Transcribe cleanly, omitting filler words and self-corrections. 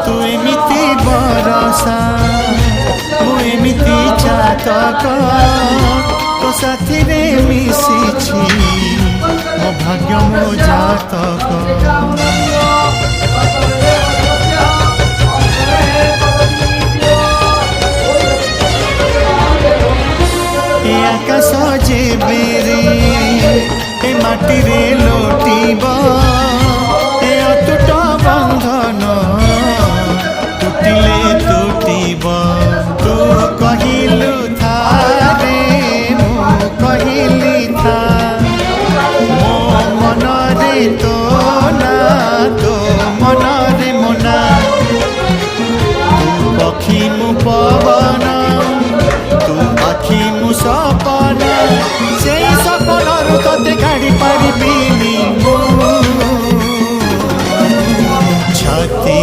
तू एमिति बरसा मु एमिति चातक तो साथी रे मिशिछि मो भाग्य मो जातक आकाश जेबेरे ए माटी रे लोटिब ए अटूट बंधन टूटिले टूटिब तू कहिलु था रे मु कहिली था मो मन रे तो ना तो मन रे मोना तू पक्षी मु पवन तू आखि मु सपन से सपन तोते गाड़ी पारिबिनी छाती